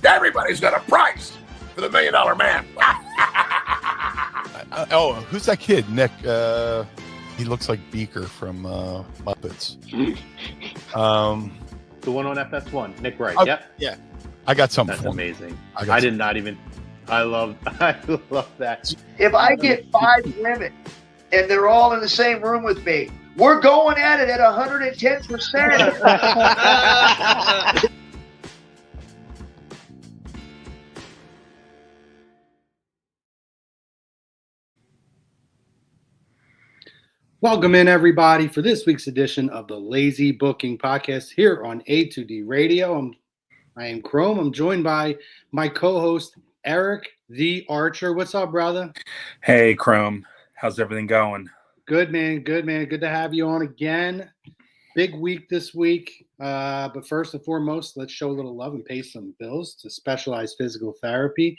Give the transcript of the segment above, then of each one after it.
Everybody's got a price for the $1 Million Man. Who's that kid? Nick. He looks like Beaker from Muppets. The one on FS1, Nick Wright. Oh, Yep. Yeah. I got something That's for amazing. I did not even. I love that. If I get 5 women and they're all in the same room with me, we're going at it at 110%. Welcome in, everybody, for this week's edition of the Lazy Booking Podcast here on A2D Radio. I am Chrome. I'm joined by my co-host, Eric the Archer. What's up, brother? Hey, Chrome. How's everything going? Good, man. Good, man. Good to have you on again. Big week this week. But first and foremost, let's show a little love and pay some bills to Specialized Physical Therapy.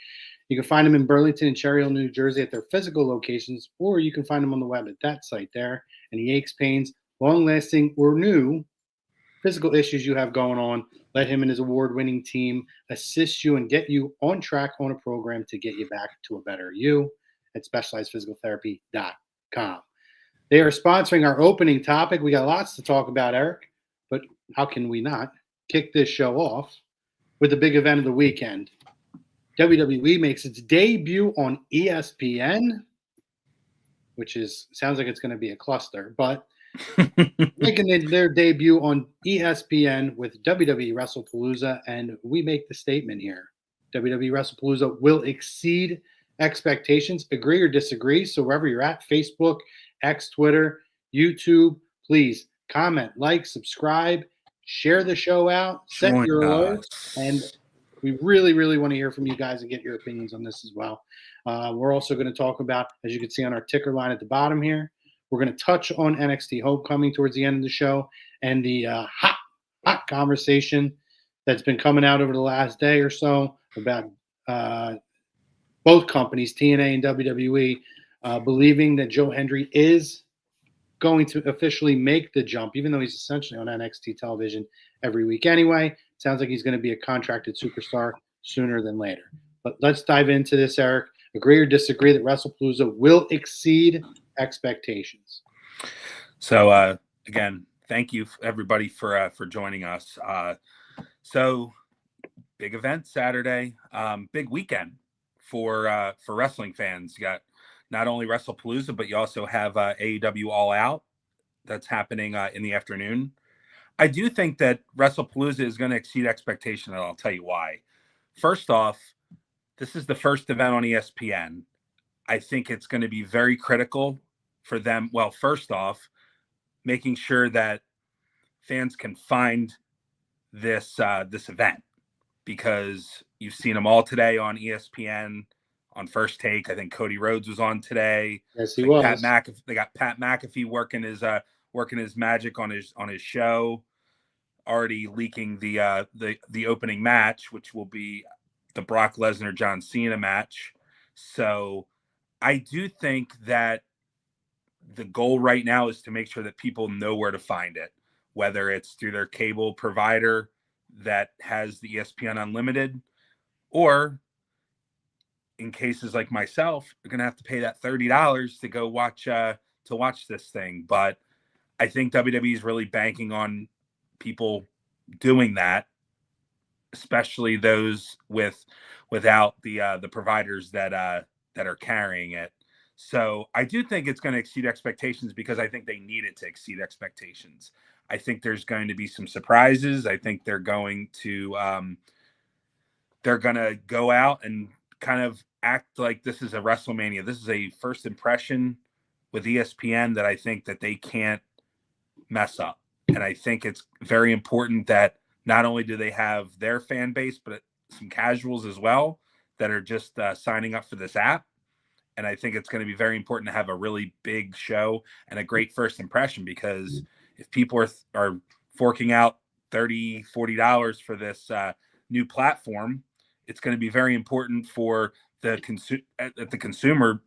You can find them in Burlington and Cherry Hill, New Jersey at their physical locations, or you can find them on the web at that site there. Any aches, pains, long-lasting, or new physical issues you have going on, let him and his award-winning team assist you and get you on track on a program to get you back to a better you at specializedphysicaltherapy.com. They are sponsoring our opening topic. We got lots to talk about, Eric, but how can we not kick this show off with the big event of the weekend? WWE makes its debut on ESPN, which sounds like it's going to be a cluster, but making their debut on ESPN with WWE Wrestlepalooza, and we make the statement here. WWE Wrestlepalooza will exceed expectations. Agree or disagree? So wherever you're at, Facebook, X, Twitter, YouTube, please comment, like, subscribe, share the show out, set your alerts, and we really, really want to hear from you guys and get your opinions on this as well. We're also going to talk about, as you can see on our ticker line at the bottom here, we're going to touch on NXT Homecoming towards the end of the show and the hot conversation that's been coming out over the last day or so about both companies, TNA and WWE, believing that Joe Hendry is going to officially make the jump, even though he's essentially on NXT television every week anyway. Sounds like he's going to be a contracted superstar sooner than later. But let's dive into this, Eric. Agree or disagree that WrestlePalooza will exceed expectations? So, again, thank you, everybody, for joining us. So, big event Saturday, big weekend for wrestling fans. You got not only WrestlePalooza, but you also have AEW All Out that's happening in the afternoon. I do think that WrestlePalooza is going to exceed expectation, and I'll tell you why. First off, this is the first event on ESPN. I think it's going to be very critical for them. Well, first off, making sure that fans can find this event, because you've seen them all today on ESPN on First Take. I think Cody Rhodes was on today. Yes, he was. They got Pat McAfee working his magic on his show, already leaking the opening match, which will be the Brock Lesnar John Cena match. So I do think that the goal right now is to make sure that people know where to find it, whether it's through their cable provider that has the ESPN Unlimited, or in cases like myself, you're going to have to pay that $30 to go watch this thing. But I think WWE is really banking on people doing that, especially those without the providers that are carrying it. So I do think it's going to exceed expectations, because I think they need it to exceed expectations. I think there's going to be some surprises. I think they're going to go out and kind of act like this is a WrestleMania. This is a first impression with ESPN that I think that they can't mess up. And I think it's very important that not only do they have their fan base, but some casuals as well that are just signing up for this app. And I think it's going to be very important to have a really big show and a great first impression, because if people are forking out $30, $40 for this new platform, it's going to be very important for the consumer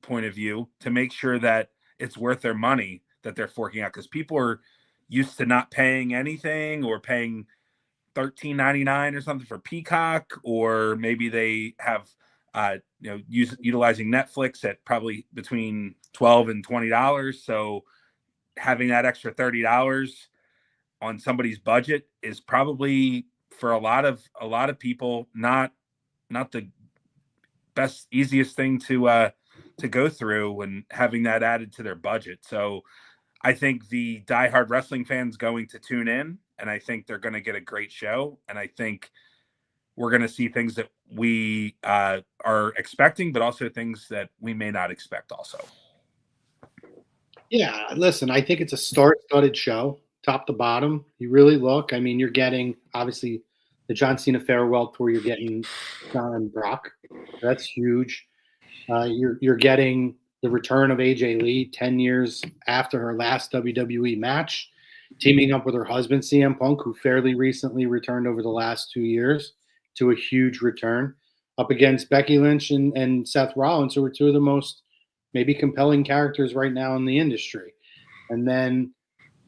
point of view to make sure that it's worth their money that they're forking out, because people are used to not paying anything or paying $13.99 or something for Peacock, or maybe they have utilizing Netflix at probably between $12 and $20. So having that extra $30 on somebody's budget is probably, for a lot of people, not the best, easiest thing to go through, and having that added to their budget. So I think the diehard wrestling fans going to tune in, and I think they're going to get a great show. And I think we're going to see things that we are expecting, but also things that we may not expect also. Yeah, listen, I think it's a star-studded show, top to bottom. You really look. I mean, you're getting, obviously, the John Cena Farewell Tour. You're getting John and Brock. That's huge. You're getting the return of AJ Lee 10 years after her last WWE match, teaming up with her husband, CM Punk, who fairly recently returned over the last 2 years to a huge return, up against Becky Lynch and Seth Rollins, who are two of the most maybe compelling characters right now in the industry. And then,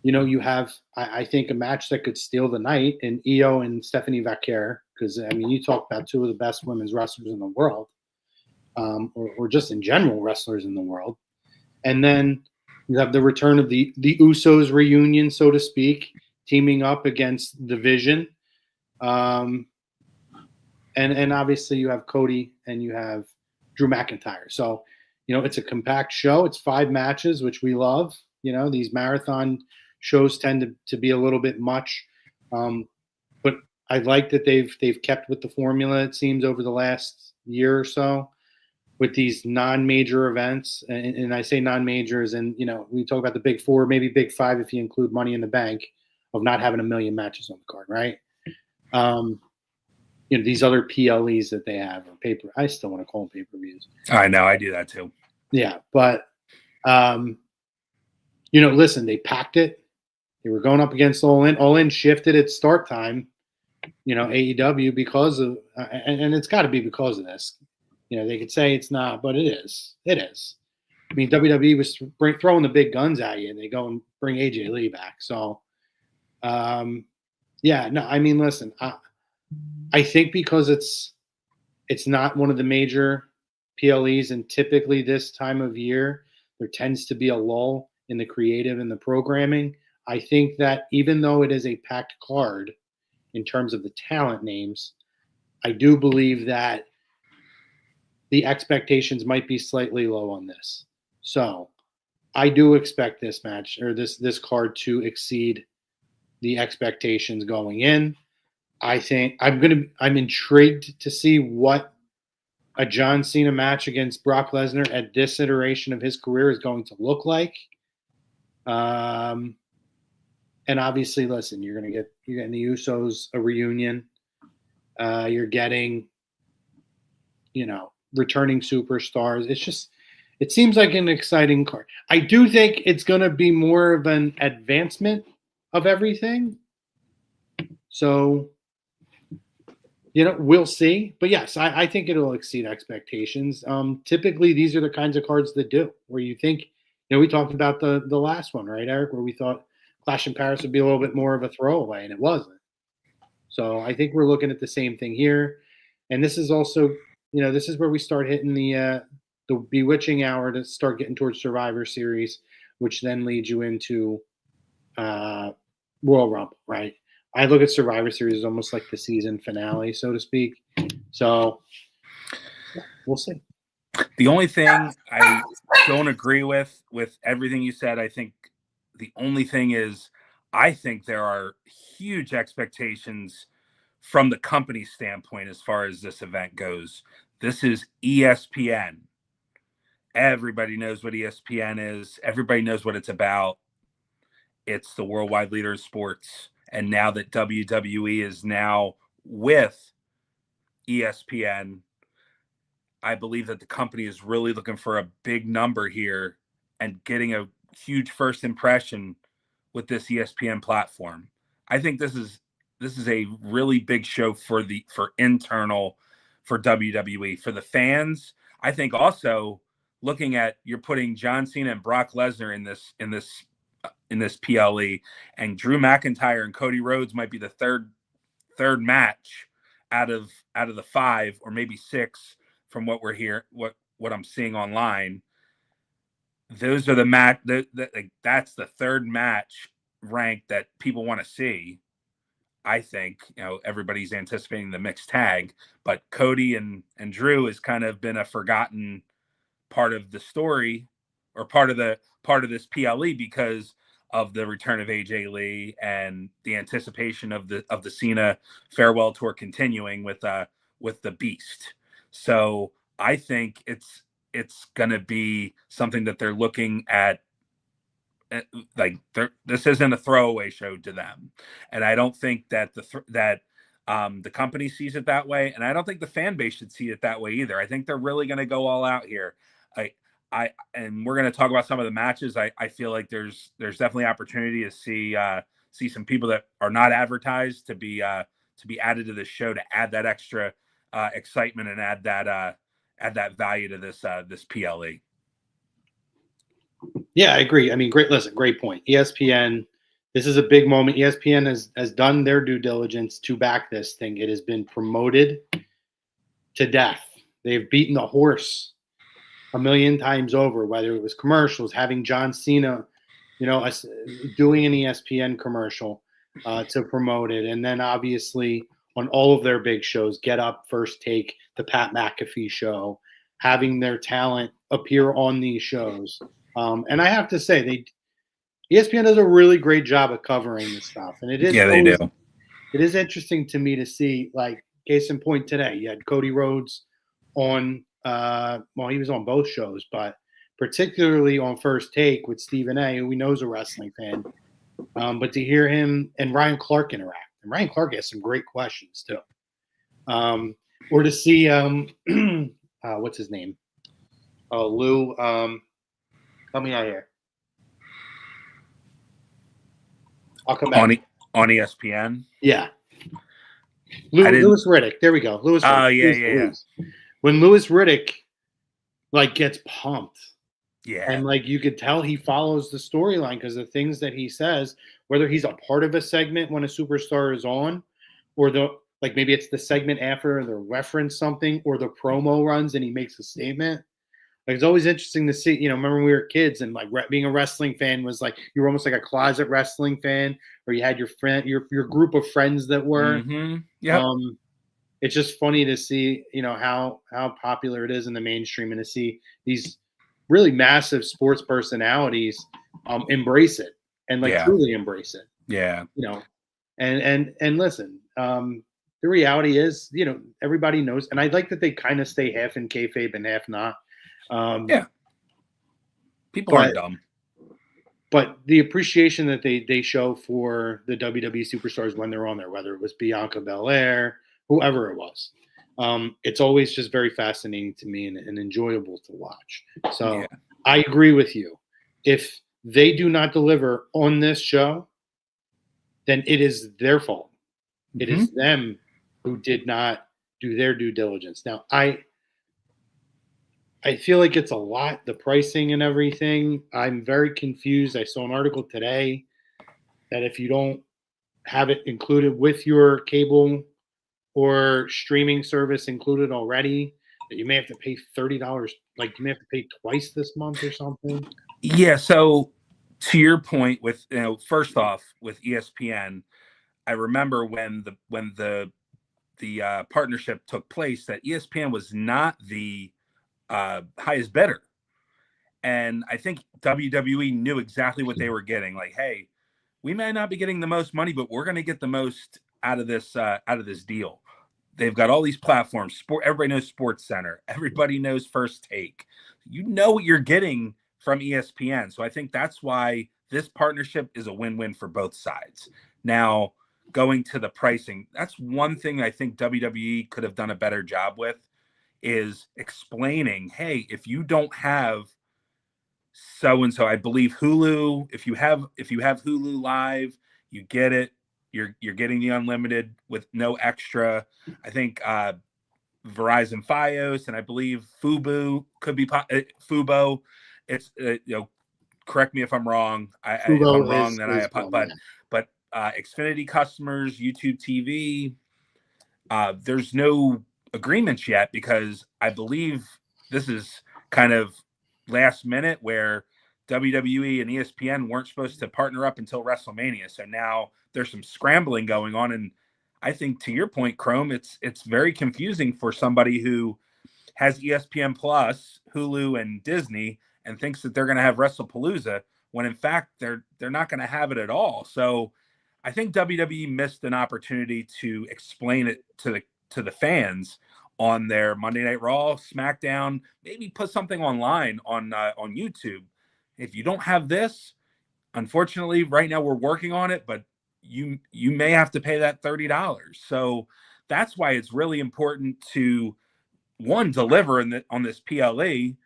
you have, I think, a match that could steal the night in Iyo and Stephanie Vaquer, because, I mean, you talk about two of the best women's wrestlers in the world, or just in general wrestlers in the world. And then you have the return of the Usos reunion, so to speak, teaming up against The Vision. And obviously you have Cody and you have Drew McIntyre. So, it's a compact show. It's 5 matches, which we love. These marathon shows tend to be a little bit much. But I like that they've kept with the formula, it seems, over the last year or so with these non-major events. And I say non-majors, and, we talk about the big 4, maybe big 5 if you include Money in the Bank, of not having a million matches on the card, right? These other PLEs that they have, or paper. I still want to call them pay-per-views. I know, I do that too. Yeah, but listen, they packed it. They were going up against All In. All In shifted its start time. AEW because of, and it's got to be because of this. They could say it's not, but it is. It is. I mean, WWE was throwing the big guns at you, and they go and bring AJ Lee back. So, listen, I think because it's not one of the major PLEs, and typically this time of year there tends to be a lull in the creative and the programming. I think that even though it is a packed card in terms of the talent names, I do believe that the expectations might be slightly low on this. So I do expect this match, or this card, to exceed the expectations going in. I think I'm intrigued to see what a John Cena match against Brock Lesnar at this iteration of his career is going to look like. And obviously, listen, you're getting the Usos a reunion. You're getting, returning superstars. It seems like an exciting card. I do think it's going to be more of an advancement of everything. So, we'll see. But yes, I think it'll exceed expectations. Typically, these are the kinds of cards that do, where you think, we talked about the last one, right, Eric, where we thought Clash in Paris would be a little bit more of a throwaway, and it wasn't. So I think we're looking at the same thing here. And this is also, this is where we start hitting the bewitching hour to start getting towards Survivor Series, which then leads you into Royal Rumble, right? I look at Survivor Series as almost like the season finale, so to speak. So we'll see. The only thing I don't agree with everything you said, I think the only thing is, I think there are huge expectations from the company standpoint as far as this event goes. This is ESPN. Everybody knows what ESPN is. Everybody knows what it's about. It's the worldwide leader of sports. And now that WWE is now with ESPN, I believe that the company is really looking for a big number here and getting a huge first impression with this ESPN platform. I think this is a really big show for internal for WWE, for the fans. I think also looking at, you're putting John Cena and Brock Lesnar in this PLE, and Drew McIntyre and Cody Rhodes might be the third third match out of the 5 or maybe 6 from what we're here, what I'm seeing online. Those are the match. That's the third match rank that people want to see. I think, everybody's anticipating the mixed tag, but Cody and Drew has kind of been a forgotten part of the story, or part of this PLE, because of the return of AJ Lee and the anticipation of the Cena Farewell Tour continuing with the Beast. So I think it's going to be something that they're looking at. This isn't a throwaway show to them, and I don't think that the company sees it that way, and I don't think the fan base should see it that way either. I think they're really going to go all out here. And we're going to talk about some of the matches. I feel like there's definitely opportunity to see some people that are not advertised to be added to this show, to add that extra excitement and add that value to this PLE. Yeah, I agree. I mean, great point. ESPN, this is a big moment. ESPN has done their due diligence to back this thing. It has been promoted to death. They've beaten the horse a million times over, whether it was commercials, having John Cena, doing an ESPN commercial to promote it. And then obviously on all of their big shows, Get Up, First Take, the Pat McAfee show, having their talent appear on these shows. And I have to say, ESPN does a really great job of covering this stuff. And it is, they do. It is interesting to me to see, like, case in point today, you had Cody Rhodes on, he was on both shows, but particularly on First Take with Stephen A., who we know is a wrestling fan. But to hear him and Ryan Clark interact, and Ryan Clark has some great questions too. Or to see, what's his name? Lou, help me out here. I'll come back. On ESPN? Yeah. Louis Riddick. There we go. Louis Riddick. Oh, yeah. When Louis Riddick, gets pumped. Yeah. And, you could tell he follows the storyline because the things that he says, whether he's a part of a segment when a superstar is on, or maybe it's the segment after they reference something, or the promo runs and he makes a statement. It's always interesting to see, remember when we were kids and being a wrestling fan was you were almost like a closet wrestling fan, or you had your friend, your group of friends that were. Mm-hmm. Yeah. It's just funny to see, how popular it is in the mainstream, and to see these really massive sports personalities embrace it and truly embrace it. Yeah. And listen, the reality is, everybody knows, and I like that they kind of stay half in kayfabe and half not. People aren't dumb, but the appreciation that they show for the WWE superstars when they're on there, whether it was Bianca Belair, whoever it was, it's always just very fascinating to me and enjoyable to watch. So I agree with you. If they do not deliver on this show, then it is their fault. Mm-hmm. It is them who did not do their due diligence. Now, I feel like it's a lot, the pricing and everything. I'm very confused. I saw an article today that if you don't have it included with your cable or streaming service included already, that you may have to pay $30. You may have to pay twice this month or something. Yeah. So to your point, with first off, with ESPN, I remember when the partnership took place, that ESPN was not the highest bidder, and I think WWE knew exactly what they were getting. Hey, we may not be getting the most money, but we're going to get the most out of this deal. They've got all these platforms. Everybody knows Sports Center. Everybody knows First Take. You know what you're getting from ESPN. So I think that's why this partnership is a win-win for both sides. Now, going to the pricing, that's one thing I think WWE could have done a better job with, is explaining, hey, if you don't have so-and-so, I believe Hulu, if you have Hulu Live, you get it. You're getting the unlimited with no extra. I think Verizon Fios, and I believe Fubo could be Fubo. It's correct me if I'm wrong. If I'm wrong, then but Xfinity customers, YouTube TV, There's no agreements yet because I believe this is kind of last minute where WWE and ESPN weren't supposed to partner up until WrestleMania. So now there's some scrambling going on. And I think to your point, Chrome, it's very confusing for somebody who has ESPN Plus, Hulu, and Disney and thinks that they're going to have WrestlePalooza when in fact they're not going to have it at all. So I think WWE missed an opportunity to explain it to the fans on their Monday Night Raw, SmackDown, maybe put something online on YouTube. If you don't have this, unfortunately, right now we're working on it, but you may have to pay that $30. So that's why it's really important to deliver on this PLE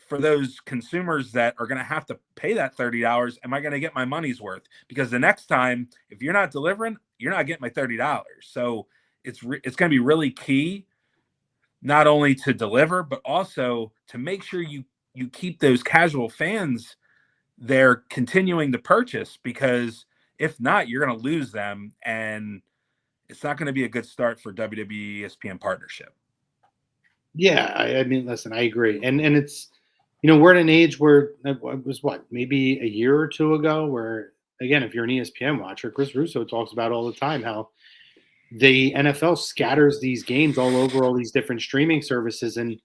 for those consumers that are going to have to pay that $30. Am I going to get my money's worth? Because the next time, if you're not delivering, you're not getting my $30. So it's going to be really key, not only to deliver, but also to make sure you keep those casual fans there continuing to purchase, because if not, you're going to lose them, and it's not going to be a good start for WWE ESPN partnership. Yeah, I mean, listen, I agree, and it's, we're in an age where it was maybe a year or two ago, where again, if you're an ESPN watcher, Chris Russo talks about all the time how the NFL scatters these games all over all these different streaming services, and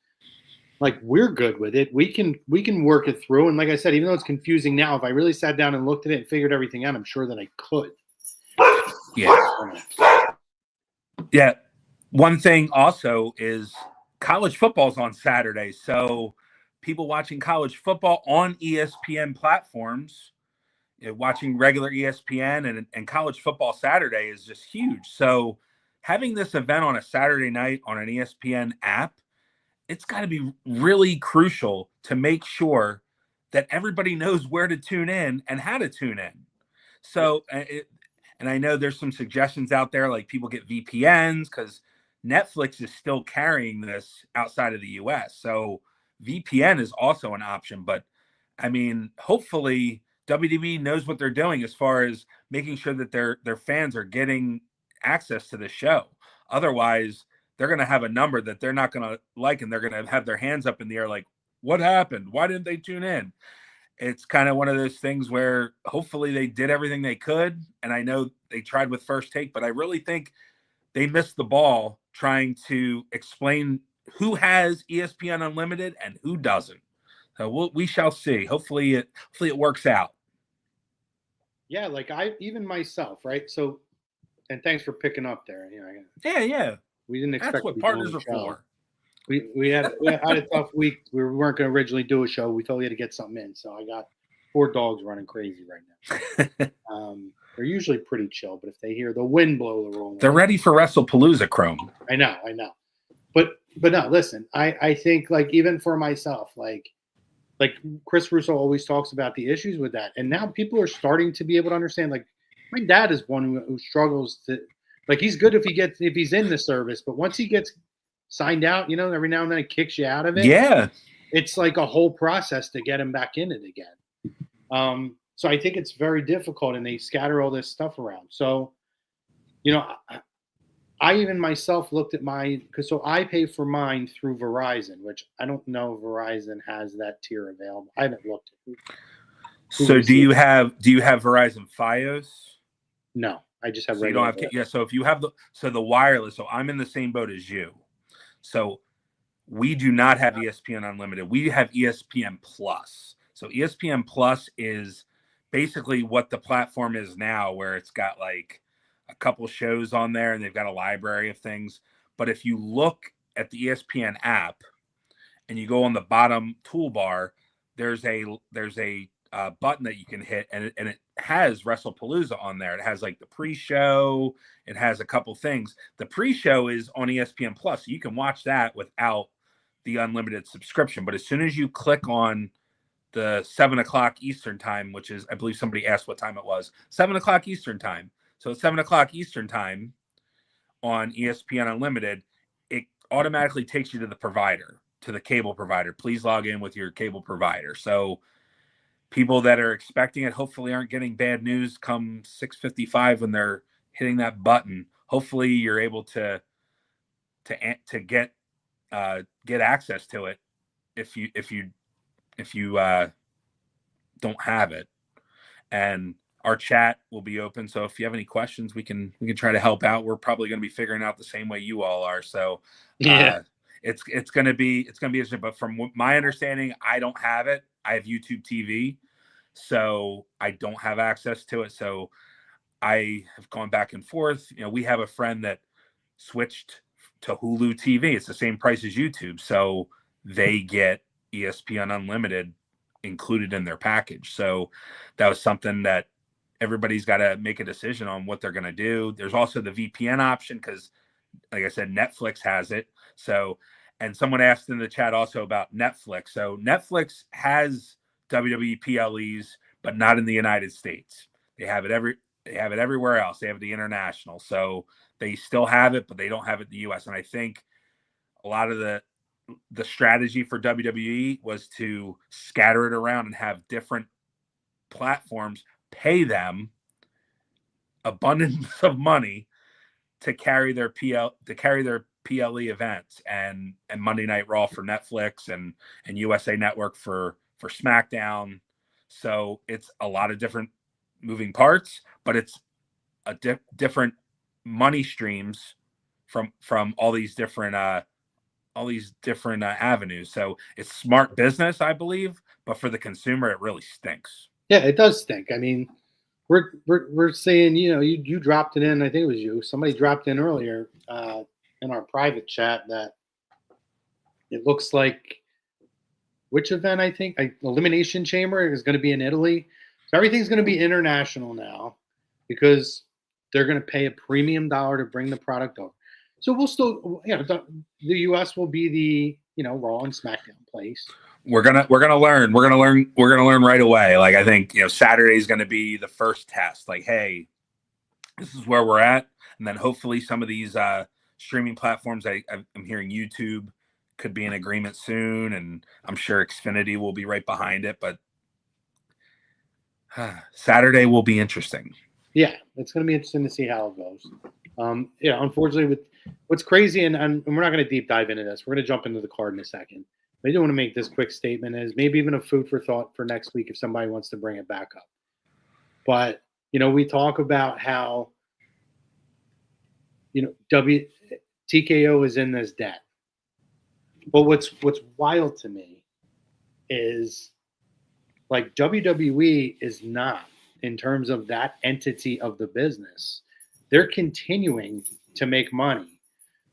like, we're good with it. We can work it through. And like I said, even though it's confusing now, if I really sat down and looked at it and figured everything out, I'm sure that I could. Yeah. One thing also is college football's on Saturday. So people watching college football on ESPN platforms, watching regular ESPN and college football Saturday is just huge. So having this event on a Saturday night on an ESPN app, it's got to be really crucial to make sure that everybody knows where to tune in and how to tune in. So, and I know there's some suggestions out there, like people get VPNs because Netflix is still carrying this outside of the US. So VPN is also an option. But I mean, hopefully WWE knows what they're doing as far as making sure that their fans are getting access to the show. Otherwise, they're going to have a number that they're not going to like, and they're going to have their hands up in the air like, what happened? Why didn't they tune in? It's kind of one of those things where hopefully they did everything they could. And I know they tried with First Take, but I really think they missed the ball trying to explain who has ESPN Unlimited and who doesn't. So we shall see. Hopefully it works out. Yeah, like even myself, right? So, and thanks for picking up there. Yeah. We didn't expect. That's what partners are for. We had a tough week. We weren't going to originally do a show. We thought we had to get something in. So I got 4 dogs running crazy right now. They're usually pretty chill, but if they hear the wind blow the wrong way, they're ready for WrestlePalooza, Chrome. I know. But no, listen. I think, like, even for myself, like Chris Russo always talks about the issues with that, and now people are starting to be able to understand. Like, my dad is one who struggles to. Like, he's good if he's in the service, but once he gets signed out, every now and then it kicks you out of it. Yeah. It's like a whole process to get him back in it again. So I think it's very difficult, and they scatter all this stuff around. So, I even myself looked at so I pay for mine through Verizon, which I don't know if Verizon has that tier available. I haven't looked at it. So do you have Verizon Fios? No. I just have. So you don't have. So if you have the wireless, so I'm in the same boat as you. So we do not have ESPN Unlimited. We have ESPN Plus. So ESPN Plus is basically what the platform is now, where it's got like a couple shows on there and they've got a library of things. But if you look at the ESPN app and you go on the bottom toolbar, there's a button that you can hit, and it has WrestlePalooza on there. It has like the pre-show. It has a couple things. The pre-show is on ESPN Plus, so you can watch that without the unlimited subscription. But as soon as you click on the 7:00 Eastern time, which is, I believe somebody asked what time it was, 7:00 Eastern time. So at 7:00 Eastern time on ESPN Unlimited, it automatically takes you to the provider, to the cable provider. Please log in with your cable provider. So people that are expecting it hopefully aren't getting bad news come 6:55 when they're hitting that button. Hopefully you're able to to get access to it if you don't have it. And our chat will be open, so if you have any questions, we can try to help out. We're probably going to be figuring out the same way you all are. So it's going to be interesting. But from my understanding, I don't have it. I have YouTube TV, so I don't have access to it. So I have gone back and forth. You know, we have a friend that switched to Hulu TV. It's the same price as YouTube, so they get ESPN Unlimited included in their package. So that was something that everybody's got to make a decision on what they're going to do. There's also the VPN option because, like I said, Netflix has it. So, and someone asked in the chat also about Netflix. So Netflix has WWE PLEs, but not in the United States. They have it everywhere else. They have the international. So they still have it, but they don't have it in the US. And I think a lot of the strategy for WWE was to scatter it around and have different platforms pay them abundance of money to carry their PLE events and Monday Night Raw for Netflix and USA Network for SmackDown. So it's a lot of different moving parts, but it's a different money streams from all these different avenues. So it's smart business, I believe, but for the consumer, it really stinks. Yeah, it does stink. I mean, we're saying, you know, you dropped it in. I think it was you. Somebody dropped in earlier in our private chat that it looks like which event? I think Elimination Chamber is going to be in Italy. So everything's going to be international now because they're going to pay a premium dollar to bring the product over. So we'll still, you know, the U.S. will be the, you know, Raw and SmackDown place. We're gonna learn right away. Like, I think, you know, Saturday is going to be the first test. Like, hey, this is where we're at, and then hopefully some of these streaming platforms. I'm hearing YouTube could be in agreement soon, and I'm sure Xfinity will be right behind it. But Saturday will be interesting. Yeah, it's going to be interesting to see how it goes. Yeah, unfortunately, with what's crazy, and we're not going to deep dive into this. We're going to jump into the card in a second. I do want to make this quick statement as maybe even a food for thought for next week if somebody wants to bring it back up. But, you know, we talk about how, you know, TKO is in this debt. But what's wild to me is, like, WWE is not, in terms of that entity of the business. They're continuing to make money.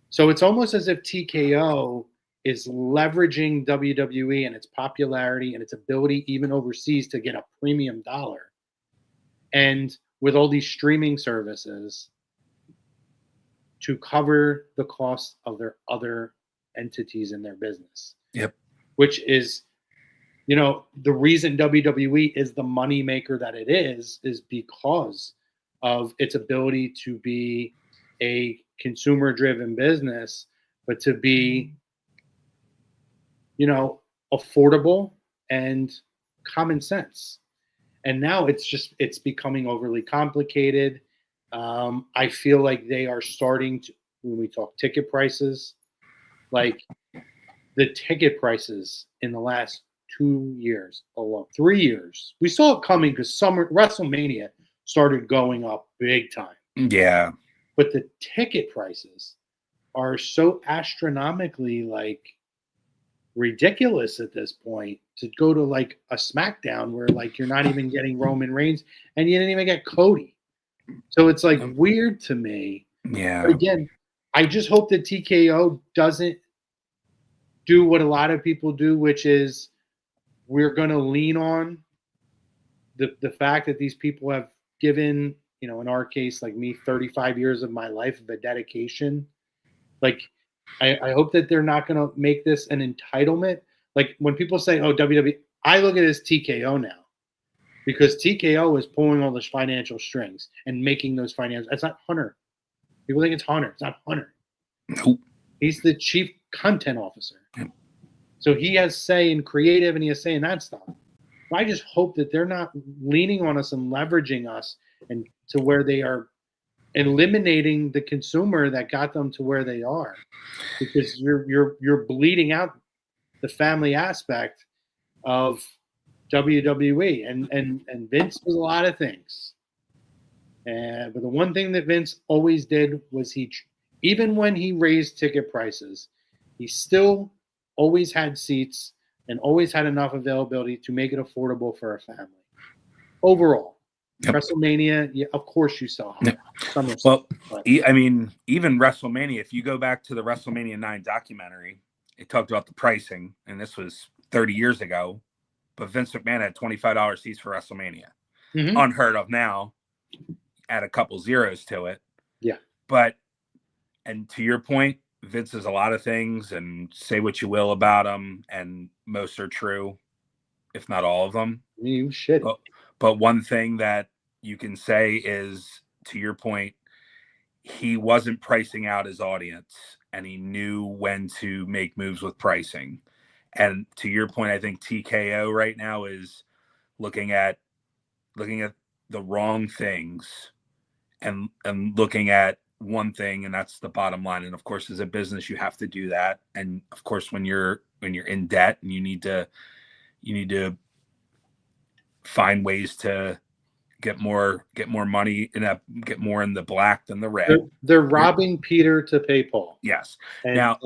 So it's almost as if TKO is leveraging WWE and its popularity and its ability even overseas to get a premium dollar. And with all these streaming services to cover the cost of their other entities in their business. Yep. Which is, you know, the reason WWE is the money maker that it is because of its ability to be a consumer-driven business, but to be, you know, affordable and common sense. And now it's becoming overly complicated. I feel like they are starting to, when we talk ticket prices, like the ticket prices in the last 2 years, 3 years, we saw it coming because WrestleMania started going up big time. Yeah. But the ticket prices are so astronomically, like, ridiculous at this point to go to, like, a SmackDown where, like, you're not even getting Roman Reigns and you didn't even get Cody. So it's, like, weird to me. Yeah. But again, I just hope that TKO doesn't do what a lot of people do, which is we're going to lean on the fact that these people have given, you know, in our case, like me, 35 years of my life of a dedication. Like, I hope that they're not going to make this an entitlement. Like, when people say, oh, WWE, I look at it as TKO now because TKO is pulling all those financial strings and making those financial. It's not Hunter. People think it's Hunter. It's not Hunter. Nope. He's the chief content officer. So he has say in creative and he has say in that stuff. I just hope that they're not leaning on us and leveraging us and to where they are eliminating the consumer that got them to where they are, because you're bleeding out the family aspect of WWE, and Vince was a lot of things. But the one thing that Vince always did was even when he raised ticket prices, he still always had seats and always had enough availability to make it affordable for a family. Overall, WrestleMania, yeah, of course you saw. Well, I mean, even WrestleMania, if you go back to the WrestleMania 9 documentary, it talked about the pricing, and this was 30 years ago, but Vince McMahon had $25 seats for WrestleMania. Mm-hmm. Unheard of now. Add a couple zeros to it. Yeah. But, and to your point, Vince is a lot of things, and say what you will about him, and most are true, if not all of them. You shit. But one thing that you can say is, to your point, he wasn't pricing out his audience, and he knew when to make moves with pricing. And to your point, I think TKO right now is looking at the wrong things and looking at one thing, and that's the bottom line. And of course, as a business, you have to do that. And of course, when you're in debt and you need to find ways to get more money get more in the black than the red. They're robbing Peter to pay Paul. Yes. Now,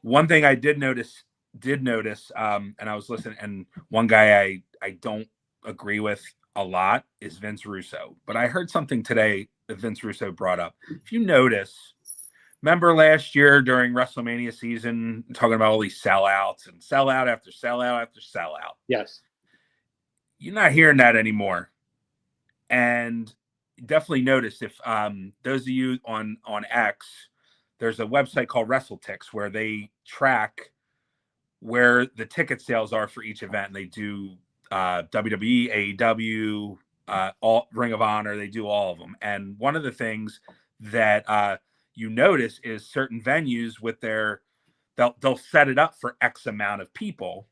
one thing I did notice, and I was listening, and one guy I don't agree with a lot is Vince Russo. But I heard something today that Vince Russo brought up. If you notice, remember last year during WrestleMania season, talking about all these sellouts and sellout after sellout after sellout. Yes. You're not hearing that anymore. And definitely notice, if those of you on X, there's a website called WrestleTix where they track where the ticket sales are for each event. And they do WWE, AEW, all Ring of Honor. They do all of them. And one of the things that you notice is certain venues with they'll set it up for X amount of people,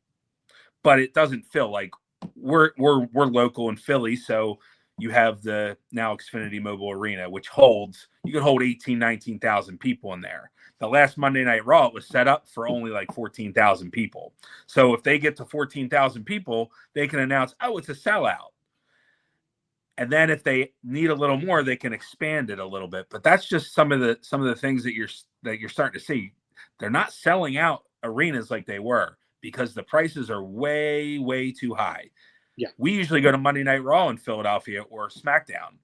but it doesn't fill. Like we're local in Philly, so you have the now Xfinity Mobile Arena, which you could hold 19,000 people in there. The last Monday Night Raw, it was set up for only like 14,000 people. So if they get to 14,000 people, they can announce, oh, it's a sellout. And then if they need a little more, they can expand it a little bit. But that's just some of the things that you're starting to see. They're not selling out arenas like they were because the prices are way, way too high. Yeah. We usually go to Monday Night Raw in Philadelphia or SmackDown.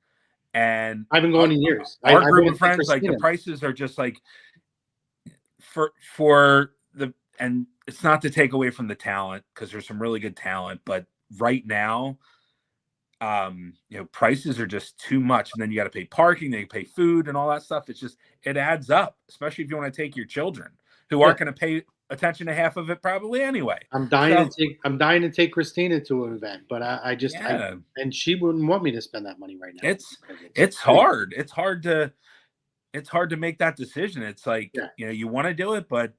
And I haven't gone in years. Our group of friends, like the prices are just like for the, and it's not to take away from the talent because there's some really good talent, but right now, prices are just too much. And then you got to pay parking, then you pay food and all that stuff. It adds up, especially if you want to take your children who aren't going to pay attention to half of it probably anyway. I'm dying to take Christina to an event, but and she wouldn't want me to spend that money right now. It's hard. It's hard to make that decision. It's like, you want to do it, but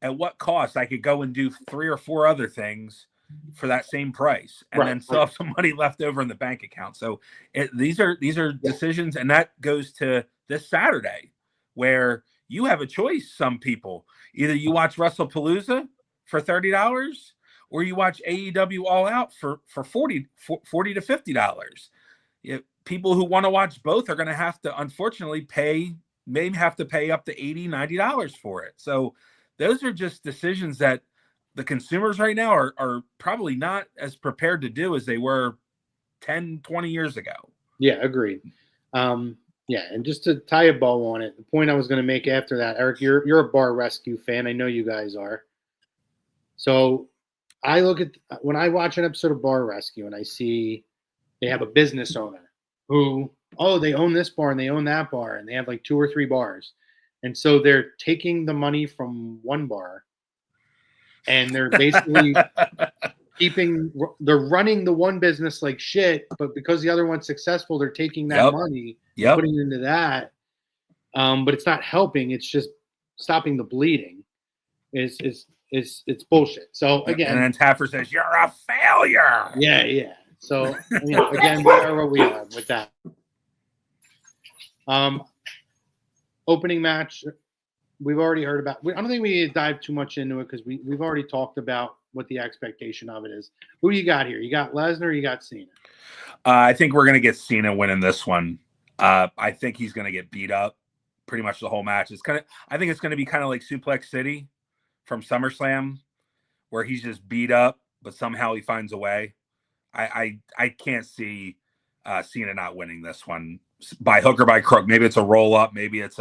at what cost? I could go and do 3 or 4 other things for that same price and then still have some money left over in the bank account. So these are decisions, and that goes to this Saturday where you have a choice. Some people, either you watch WrestlePalooza for $30 or you watch AEW All Out for $40 to $50. People who want to watch both are going to have to, unfortunately, may have to pay up to $80, $90 for it. So those are just decisions that the consumers right now are probably not as prepared to do as they were 10, 20 years ago. Yeah, agreed. And just to tie a bow on it, the point I was going to make after that, Eric, you're a Bar Rescue fan. I know you guys are. So I look at when I watch an episode of Bar Rescue and I see they have a business owner who, they own this bar and they own that bar and they have like 2 or 3 bars. And so they're taking the money from one bar and they're basically they're running the one business like shit, but because the other one's successful, they're taking that money, putting it into that. But it's not helping. It's just stopping the bleeding. It's bullshit. So again, and then Taffer says, you're a failure. Yeah. So again, we are what we are with that. Opening match, we've already heard about. I don't think we need to dive too much into it because we've already talked about what the expectation of it is. Who do you got here? You got Lesnar, you got Cena. I think we're going to get Cena winning this one. I think he's going to get beat up pretty much the whole match. I think it's going to be kind of like Suplex City from SummerSlam, where he's just beat up, but somehow he finds a way. I can't see Cena not winning this one by hook or by crook. Maybe it's a roll up. Maybe it's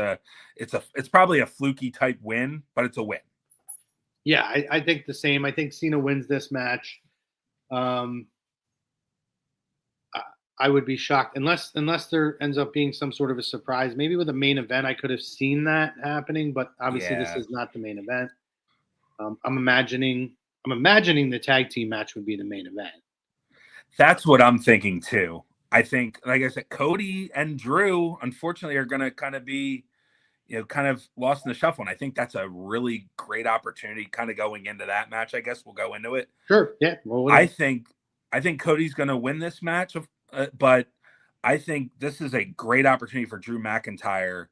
probably a fluky type win, but it's a win. Yeah, I think the same. I think Cena wins this match. I would be shocked unless there ends up being some sort of a surprise. Maybe with a main event, I could have seen that happening, but obviously This is not the main event. I'm imagining the tag team match would be the main event. That's what I'm thinking too. I think, like I said, Cody and Drew, unfortunately, are going to kind of be, kind of lost in the shuffle. And I think that's a really great opportunity kind of going into that match. I guess we'll go into it. Sure. Yeah. I think Cody's going to win this match, but I think this is a great opportunity for Drew McIntyre.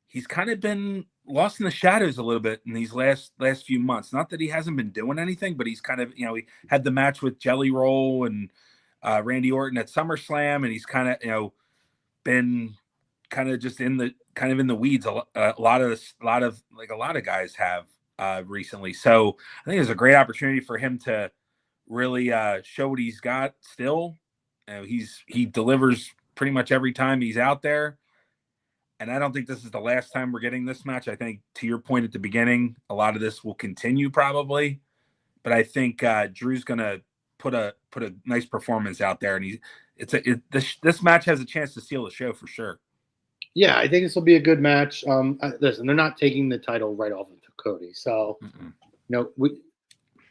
He's kind of been lost in the shadows a little bit in these last few months. Not that he hasn't been doing anything, but he's kind of, he had the match with Jelly Roll and Randy Orton at SummerSlam, and he's kind of, been kind of just in the weeds a lot of guys have recently. So I think it's a great opportunity for him to really show what he's got still. He delivers pretty much every time he's out there. And I don't think this is the last time we're getting this match. I think, to your point at the beginning, a lot of this will continue probably. But I think Drew's going to put a nice performance out there, and this match has a chance to steal the show for sure. Yeah, I think this will be a good match. Listen, they're not taking the title right off of Cody, so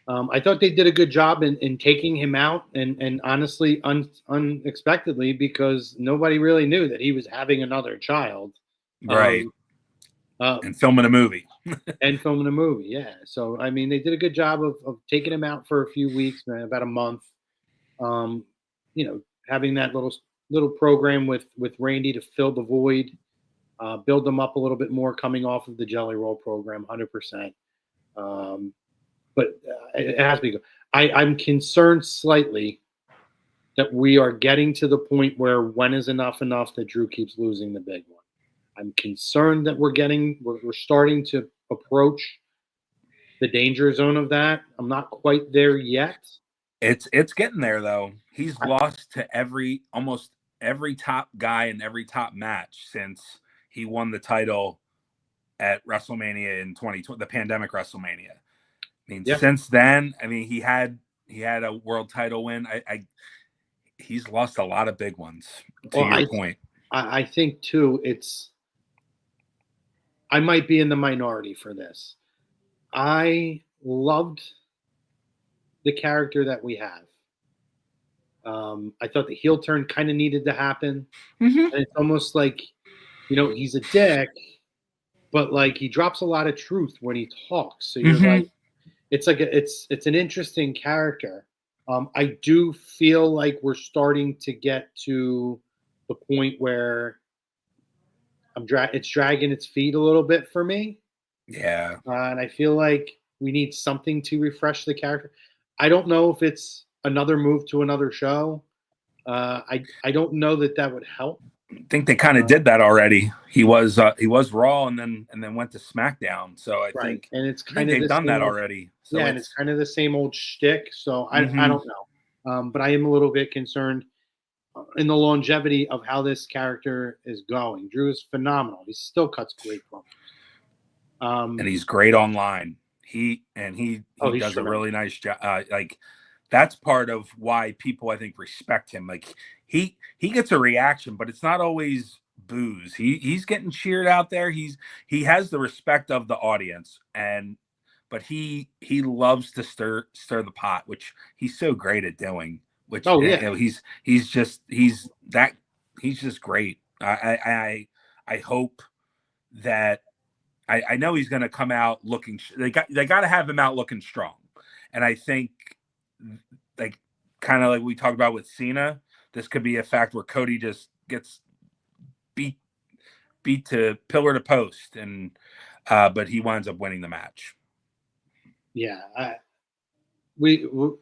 I thought they did a good job in taking him out, and honestly, unexpectedly, because nobody really knew that he was having another child. Right. And filming a movie. Yeah. So, I mean, they did a good job of taking him out for a few weeks, about a month. Having that little program with Randy to fill the void, build them up a little bit more coming off of the Jelly Roll program, 100%. But it has to be good. I'm concerned slightly that we are getting to the point where when is enough that Drew keeps losing the big one. I'm concerned that we're starting to approach the danger zone of that. I'm not quite there yet. It's getting there though. He's lost to almost every top guy in every top match since he won the title at WrestleMania in 2020, the pandemic WrestleMania. I mean, since then, he had a world title win. He's lost a lot of big ones. To your point, I think too. I might be in the minority for this. I loved the character that we have. I thought the heel turn kind of needed to happen. Mm-hmm. And it's almost like, he's a dick, but like he drops a lot of truth when he talks. So you're like, it's an interesting character. I do feel like we're starting to get to the point where it's dragging its feet a little bit for me. Yeah. And I feel like we need something to refresh the character. I don't know if it's another move to another show. I don't know that would help. I think they kind of did that already. He was Raw and then went to SmackDown. So I think it's kind of they've done that already. So and it's kind of the same old shtick. So I don't know. But I am a little bit concerned in the longevity of how this character is going. Drew is phenomenal. He still cuts great promos. And he's great online. He does a really nice job. That's part of why people, I think, respect him. Like he gets a reaction, but it's not always boos. He's getting cheered out there. He has the respect of the audience, but he loves to stir the pot, which he's so great at doing. Which he's just great. I hope that I know he's going to come out looking. They got to have him out looking strong, and I think kind of like we talked about with Cena, this could be a fact where Cody just gets beat beat to pillar to post, and but he winds up winning the match. Yeah, we'll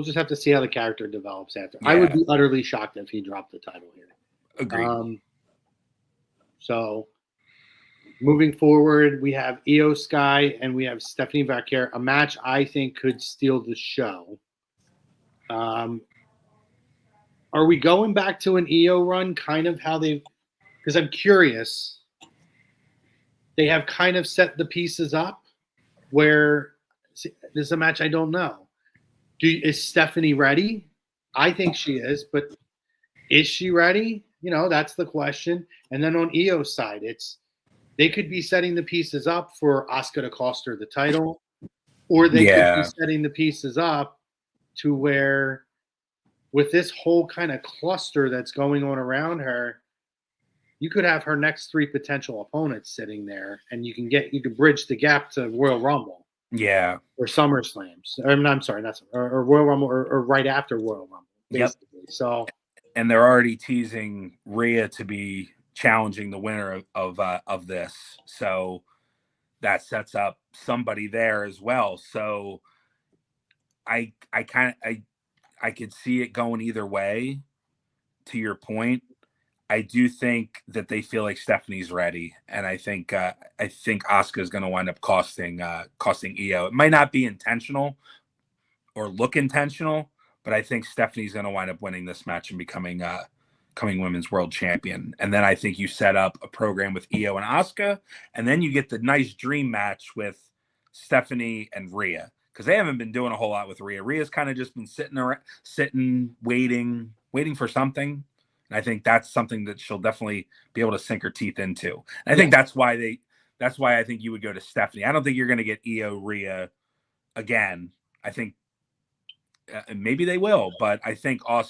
just have to see how the character develops after. Yeah. I would be utterly shocked if he dropped the title here. Agreed. So moving forward, we have Iyo Sky and we have Stephanie Vaquer, a match I think could steal the show. Are we going back to an Iyo run, kind of how they? Because I'm curious. They have kind of set the pieces up where this is a match I don't know. Is Stephanie ready? I think she is, but is she ready? You know, that's the question. And then on Iyo's side, they could be setting the pieces up for Asuka to cost her the title, or they could be setting the pieces up to where, with this whole kind of cluster that's going on around her, you could have her next 3 potential opponents sitting there, and you could bridge the gap to Royal Rumble. Yeah. Or SummerSlams. I'm sorry, or Royal Rumble, or right after Royal Rumble, basically. Yep. So, and they're already teasing Rhea to be challenging the winner of this, so that sets up somebody there as well. So, I could see it going either way. To your point, I do think that they feel like Stephanie's ready, and I think Asuka is going to wind up costing Iyo. It might not be intentional or look intentional, but I think Stephanie's going to wind up winning this match and becoming women's world champion. And then I think you set up a program with Iyo and Asuka, and then you get the nice dream match with Stephanie and Rhea, because they haven't been doing a whole lot with Rhea. Rhea's kind of just been sitting, waiting for something. And I think that's something that she'll definitely be able to sink her teeth into. And I think that's why I think you would go to Stephanie. I don't think you're going to get Iyo Rhea again. I think maybe they will, but I think a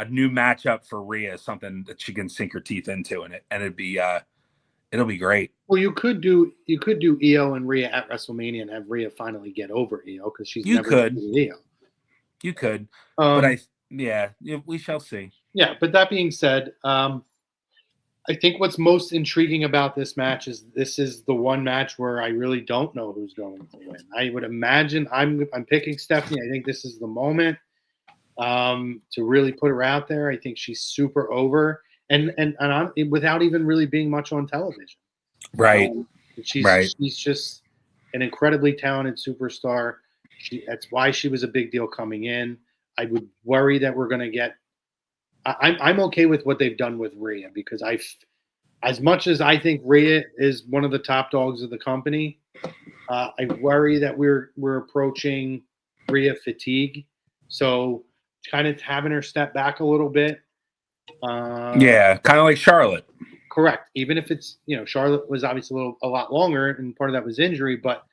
new matchup for Rhea is something that she can sink her teeth into, and it'll be great. Well, you could do Iyo and Rhea at WrestleMania and have Rhea finally get over Iyo, because she's never beaten Iyo. You could, but we shall see. Yeah, but that being said, I think what's most intriguing about this match is this is the one match where I really don't know who's going to win. I would imagine I'm picking Stephanie. I think this is the moment to really put her out there. I think she's super over, and without even really being much on television. Right. She's just an incredibly talented superstar. That's why she was a big deal coming in. I would worry that we're going to get. I'm okay with what they've done with Rhea, because as much as I think Rhea is one of the top dogs of the company, I worry that we're approaching Rhea fatigue. So kind of having her step back a little bit. Kind of like Charlotte. Correct. Even if it's, Charlotte was obviously a lot longer, and part of that was injury, but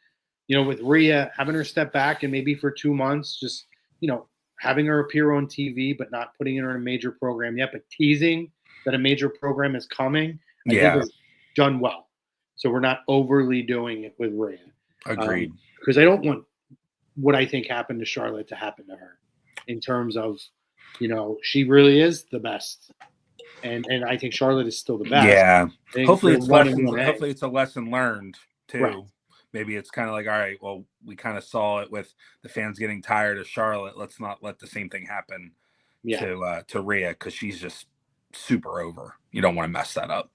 with Rhea, having her step back and maybe for 2 months, just having her appear on TV, but not putting her in a major program yet, but teasing that a major program is coming, I think is done well. So we're not overly doing it with Rhea. Agreed. Because I don't want what I think happened to Charlotte to happen to her, in terms of, she really is the best. And I think Charlotte is still the best. Yeah. Hopefully it's a lesson learned too. Right. Maybe it's kind of like, all right, well, we kind of saw it with the fans getting tired of Charlotte. Let's not let the same thing happen to Rhea, because she's just super over. You don't want to mess that up.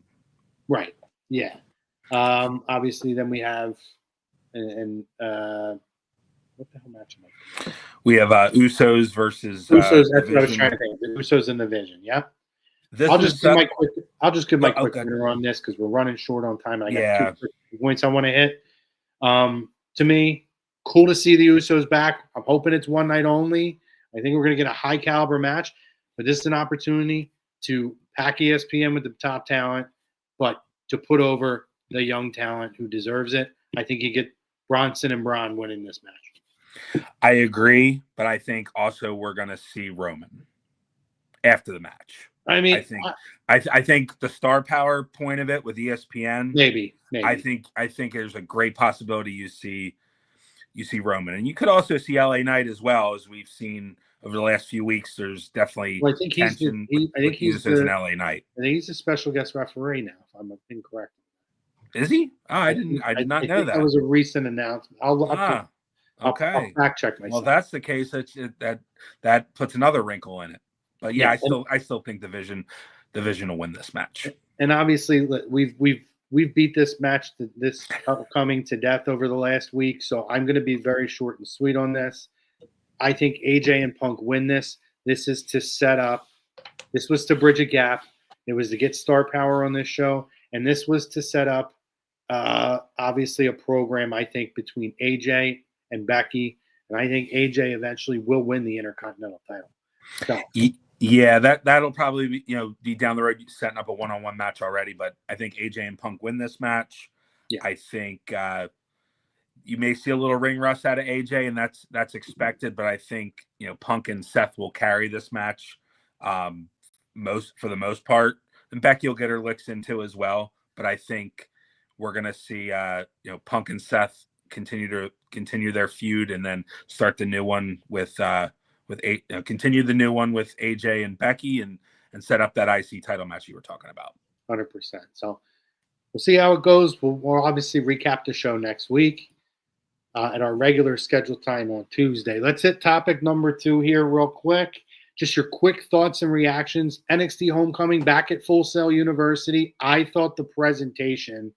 Right. Yeah. Obviously, then we have what the hell match am I thinking? We have Usos versus Usos. That's what I was trying to think. The Usos in the Vision. Yeah. I'll just give my quick winner on this, because we're running short on time. And I got 2 quick points I want to hit. To me, cool to see the Usos back. I'm hoping it's one night only. I think we're going to get a high caliber match, but this is an opportunity to pack ESPN with the top talent, but to put over the young talent who deserves it. I think you get Bronson and Braun winning this match. I agree, but I think also we're going to see Roman after the match. I mean, I think the star power point of it with ESPN, maybe. I think there's a great possibility you see Roman, and you could also see LA Knight as well, as we've seen over the last few weeks. There's definitely Well, I think tension. I think he's as an LA Knight. I think he's a special guest referee now, if I'm incorrect. Is he? Oh, I did not know that. That was a recent announcement. I'll fact check myself. Well, that's the case. That puts another wrinkle in it. But yeah, I still think the Vision will win this match. And obviously, we've beat this match, this Homecoming, to death over the last week. So I'm going to be very short and sweet on this. I think AJ and Punk win this. This is to set up. This was to bridge a gap. It was to get star power on this show, and this was to set up. Obviously, a program, I think, between AJ and Becky, and I think AJ eventually will win the Intercontinental title. So, yeah, that'll probably be down the road, setting up a one-on-one match already. But I think AJ and Punk win this match. Yeah. I think you may see a little ring rust out of AJ, and that's expected. But I think Punk and Seth will carry this match for the most part, and Becky will get her licks in too as well. But I think we're gonna see Punk and Seth continue their feud, and then start the new one continue the new one with AJ and Becky, and set up that IC title match you were talking about. 100%. So we'll see how it goes. We'll obviously recap the show next week at our regular scheduled time on Tuesday. Let's hit topic number 2 here real quick. Just your quick thoughts and reactions. NXT Homecoming back at Full Sail University. I thought the presentation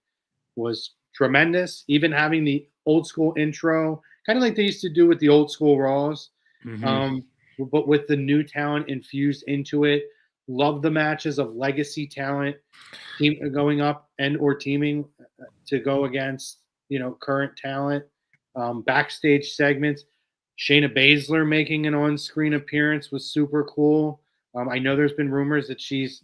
was tremendous, even having the old school intro, kind of like they used to do with the old school Raws, but with the new talent infused into it. Love the matches of legacy talent going up and or teaming to go against current talent. Backstage segments. Shayna Baszler making an on-screen appearance was super cool. I know there's been rumors that she's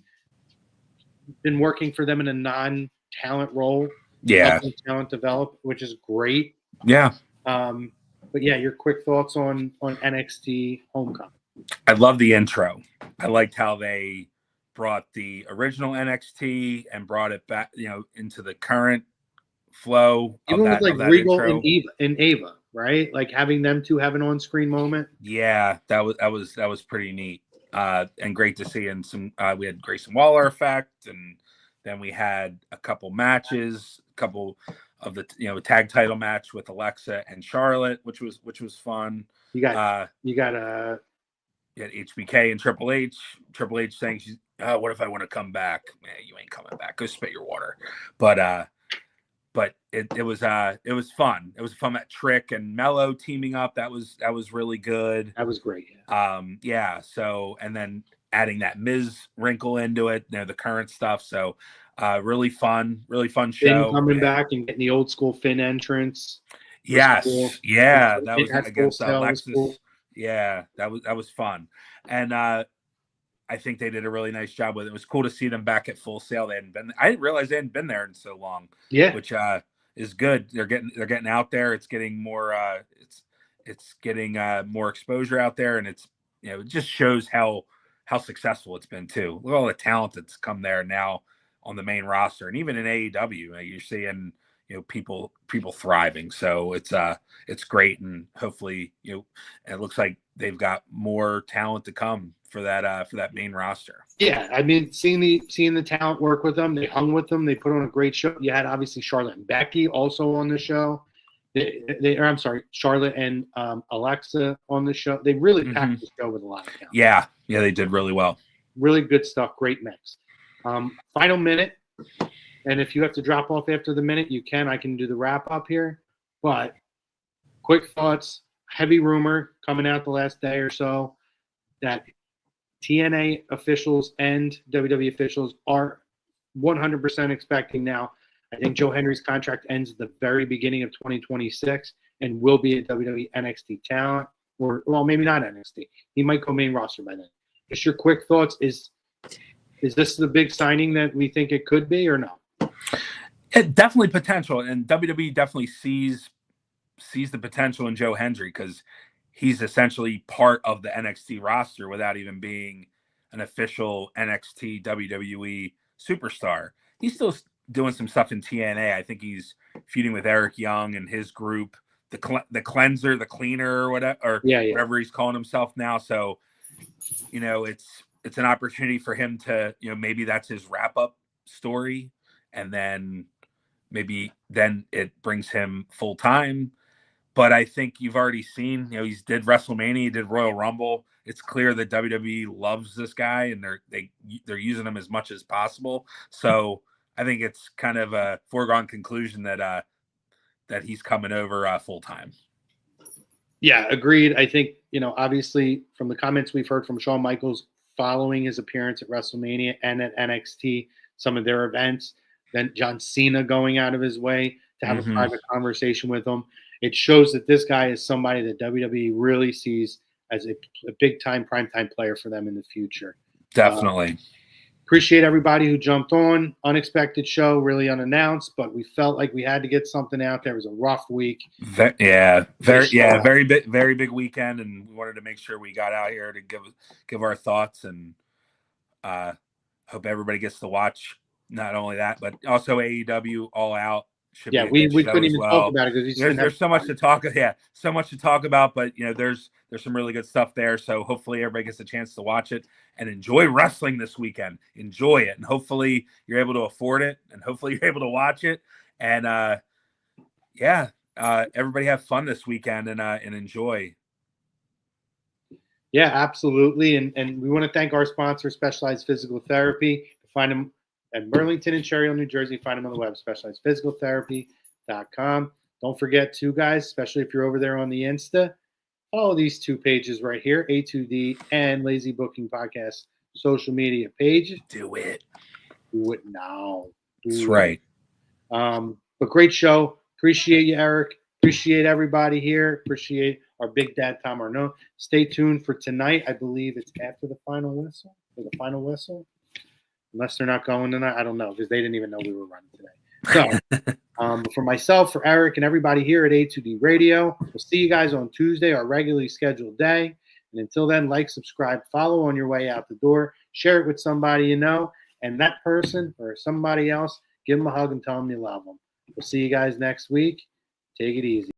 been working for them in a non-talent role. Yeah. Talent develop, which is great. Yeah. But yeah, your quick thoughts on NXT Homecoming. I love the intro. I liked how they brought the original NXT and brought it back, into the current flow. Even with like Regal and Ava, right? Like having them two have an on-screen moment. Yeah, that was pretty neat. And great to see. And we had Grayson Waller effect, and then we had a couple matches, a couple of the tag title match with Alexa and Charlotte, which was fun. You got HBK and Triple H. Triple H saying, "What if I want to come back?" Man, you ain't coming back. Go spit your water. But it was fun. It was fun that Trick and Mello teaming up. That was really good. That was great. Yeah. So, and then adding that Miz wrinkle into it, the current stuff. So, really fun show. Finn coming back and getting the old school Finn entrance. Yes. Cool. Yeah. That was against Alexis. Cool. Yeah. That was fun. And, I think they did a really nice job with it. It was cool to see them back at Full Sail. I didn't realize they hadn't been there in so long. Yeah. Which, is good. They're getting out there. It's getting more, it's getting more exposure out there. And it's, it just shows how successful it's been too. Look at all the talent that's come there now on the main roster, and even in AEW, you're seeing people thriving. So it's great, and hopefully it looks like they've got more talent to come for that main roster. Yeah, I mean, seeing the talent work with them, they hung with them, they put on a great show. You had obviously Charlotte and Becky also on the show. Charlotte and Alexa on the show. They really packed the show with a lot of talent. Yeah, they did really well. Really good stuff. Great mix. Final minute, and if you have to drop off after the minute, you can. I can do the wrap up here. But quick thoughts. Heavy rumor coming out the last day or so that TNA officials and WWE officials are 100% expecting now. I think Joe Hendry's contract ends at the very beginning of 2026 and will be a WWE NXT talent, or maybe not NXT. He might go main roster by then. Just your quick thoughts. Is this the big signing that we think it could be, or no? It definitely potential, and WWE definitely sees the potential in Joe Hendry, because he's essentially part of the NXT roster without even being an official NXT WWE superstar. He's still doing some stuff in TNA. I think he's feuding with Eric Young and his group, the cleanser, the cleaner, or whatever, or whatever he's calling himself now. So, it's an opportunity for him to, maybe that's his wrap up story, and then maybe then it brings him full time. But I think you've already seen, he's did WrestleMania, he did Royal Rumble. It's clear that WWE loves this guy, and they're using him as much as possible. So I think it's kind of a foregone conclusion that he's coming over full time. Yeah, agreed. I think, obviously from the comments we've heard from Shawn Michaels following his appearance at WrestleMania and at NXT, some of their events, then John Cena going out of his way to have a private conversation with him. It shows that this guy is somebody that WWE really sees as a big-time, prime-time player for them in the future. Definitely. Appreciate everybody who jumped on. Unexpected show, really unannounced, but we felt like we had to get something out there. It was a rough week. Very big weekend, and we wanted to make sure we got out here to give our thoughts, and hope everybody gets to watch not only that, but also AEW All Out. We couldn't even talk about it because there's so much to talk. Yeah, so much to talk about. But there's some really good stuff there. So hopefully everybody gets a chance to watch it and enjoy wrestling this weekend. Enjoy it, and hopefully you're able to afford it, and hopefully you're able to watch it. And everybody have fun this weekend and enjoy. Yeah, absolutely. And we want to thank our sponsor, Specialized Physical Therapy. Find them at Burlington and Cherry Hill, New Jersey. Find them on the web, specializedphysicaltherapy.com. Don't forget, too, guys, especially if you're over there on the Insta, follow these two pages right here, A2D and Lazy Booking Podcast social media pages. Do it. Do it now. That's right. But great show. Appreciate you, Eric. Appreciate everybody here. Appreciate our big dad, Tom Arnaud. Stay tuned for tonight. I believe it's after the final whistle. Unless they're not going tonight. I don't know, because they didn't even know we were running today. So for myself, for Eric, and everybody here at A2D Radio, we'll see you guys on Tuesday, our regularly scheduled day. And until then, like, subscribe, follow on your way out the door, share it with somebody you know, and that person or somebody else, give them a hug and tell them you love them. We'll see you guys next week. Take it easy.